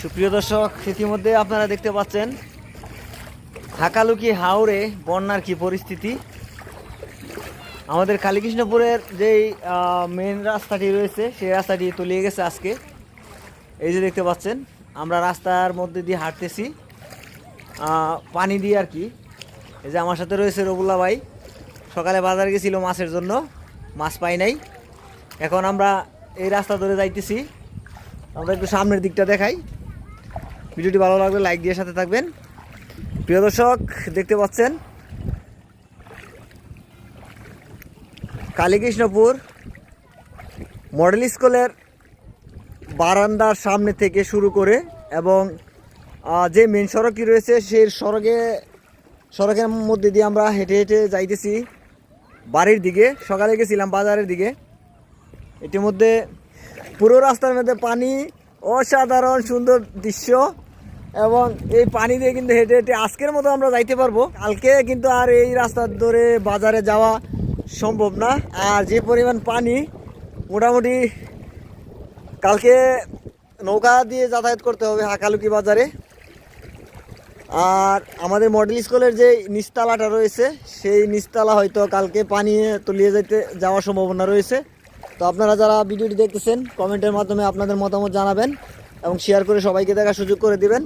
সুপ্রিয় দর্শক, ইতিমধ্যে আপনারা দেখতে পাচ্ছেন হাকালুকি হাওরে বন্যার কি পরিস্থিতি। আমাদের কালীকৃষ্ণপুরের যেই মেন রাস্তাটি রয়েছে সেই রাস্তাটি তলিয়ে গেছে আজকে। এই যে দেখতে পাচ্ছেন আমরা রাস্তার মধ্যে দিয়ে হাঁটতেছি পানি দিয়ে আর কি। এই যে আমার সাথে রয়েছে রবুল্লা ভাই, সকালে বাজারে গেছিল মাছের জন্য, মাছ পাই নাই। এখন আমরা এই রাস্তা ধরে যাইতেছি। আমরা একটু সামনের দিকটা দেখাই। ভিডিওটি ভালো লাগলে লাইক দিয়ে সাথে থাকবেন। প্রিয় দর্শক, দেখতে পাচ্ছেন কালীকৃষ্ণপুর মডেল স্কুলের বারান্দার সামনে থেকে শুরু করে এবং যে মেন সড়কটি রয়েছে সেই সড়কের মধ্যে দিয়ে আমরা হেঁটে হেঁটে যাইতেছি বাড়ির দিকে। সকালে গেছিলাম বাজারের দিকে। ইতিমধ্যে পুরো রাস্তার মধ্যে পানি, অসাধারণ সুন্দর দৃশ্য। এবং এই পানি দিয়ে কিন্তু হেঁটে হেঁটে আজকের মতো আমরা যাইতে পারবো। কালকে কিন্তু আর এই রাস্তা ধরে বাজারে যাওয়া সম্ভব না। আর যে পরিমাণ পানি, মোটামুটি কালকে নৌকা দিয়ে যাতায়াত করতে হবে হাকালুকি বাজারে। আর আমাদের মডেল স্কুলের যে নিচতলাটা রয়েছে সেই নিচতলা হয়তো কালকে পানি তলিয়ে যাওয়ার সম্ভাবনা রয়েছে। তো আপনারা যারা ভিডিওটি দেখতেছেন কমেন্টের মাধ্যমে আপনাদের মতামত জানাবেন এবং শেয়ার করে সবাইকে দেখার সুযোগ করে দিবেন।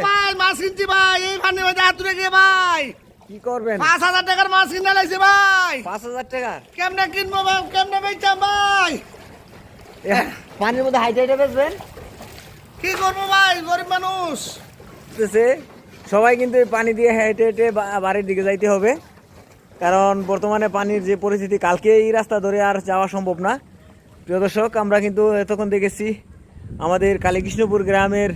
ভাই মাছ কিনছি ভাই, এই পানি মধ্যে হাত তুলে গিয়ে ভাই কি করবেন? 5,000 টাকার মাছ কিনে লাইছে ভাই। 5,000 টাকার কেমনে কিনবো ভাই, কেমনে বেচাম ভাই? পানির মধ্যে হাইটে হাইটে বেচবেন? কি করবো ভাই, গরিব মানুষ। সবাই কিন্তু পানি দিয়ে হেঁটে হেঁটে বাড়ির দিকে যাইতে হবে, কারণ বর্তমানে পানির যে পরিস্থিতি, কালকে এই রাস্তা ধরে আর যাওয়া সম্ভব না। প্রিয় দর্শক, আমরা কিন্তু এতক্ষণ দেখেছি আমাদের কালীকৃষ্ণপুর গ্রামের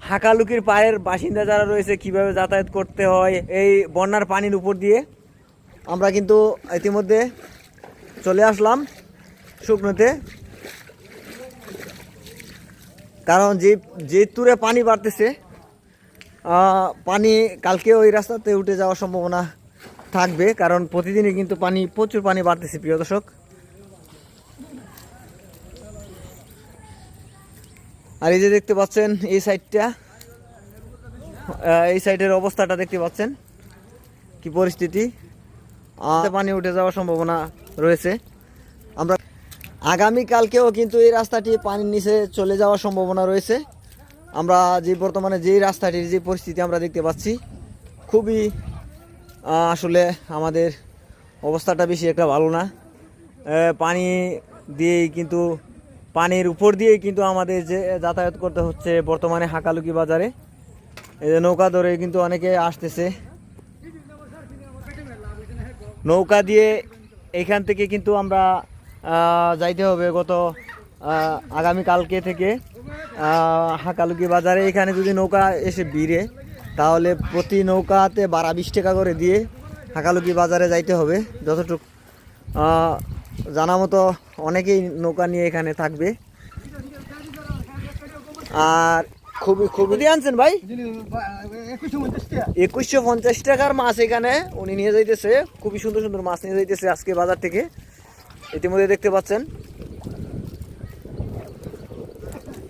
হাকালুকির পাড়ের বাসিন্দা যারা রয়েছে কিভাবে যাতায়াত করতে হয় এই বন্যার পানির উপর দিয়ে। আমরা কিন্তু ইতিমধ্যে চলে আসলাম শুকনোতে, কারণ যে তুরে পানি বাড়তেছে, পানি কালকে ওই রাস্তাতে উঠে যাওয়ার সম্ভাবনা থাকবে, কারণ প্রতিদিনই কিন্তু প্রচুর পানি বাড়তেছে। প্রিয় দর্শক, আর এই যে দেখতে পাচ্ছেন এই সাইডের অবস্থাটা দেখতে পাচ্ছেন কি পরিস্থিতি। পানি উঠে যাওয়ার সম্ভাবনা রয়েছে। আমরা আগামীকালকেও কিন্তু এই রাস্তাটি পানির নিচে চলে যাওয়ার সম্ভাবনা রয়েছে। আমরা বর্তমানে যেই রাস্তাটির যে পরিস্থিতি আমরা দেখতে পাচ্ছি, খুবই আসলে আমাদের অবস্থাটা বেশি একটা ভালো না। পানি দিয়েই কিন্তু পানির উপর দিয়েই কিন্তু আমাদের যে যাতায়াত করতে হচ্ছে বর্তমানে হাকালুকি বাজারে। এই যে নৌকা ধরে কিন্তু অনেকে আসতেছে, নৌকা দিয়ে এইখান থেকে কিন্তু আমরা যাইতে হবে আগামীকালকে থেকে হাকালুকি বাজারে। এখানে যদি নৌকা এসে ভিড়ে তাহলে প্রতি নৌকাতে 12-20 টাকা করে দিয়ে হাকালুকি বাজারে যাইতে হবে। যতটুকু জানা মতো অনেকেই নৌকা নিয়ে এখানে থাকবে। আর খুবই দিয়ে আনছেন ভাই 2150 টাকার মাছ এখানে উনি নিয়ে যাইতেছে। খুবই সুন্দর সুন্দর মাছ নিয়ে যাইতেছে আজকে বাজার থেকে, ইতিমধ্যে দেখতে পাচ্ছেন।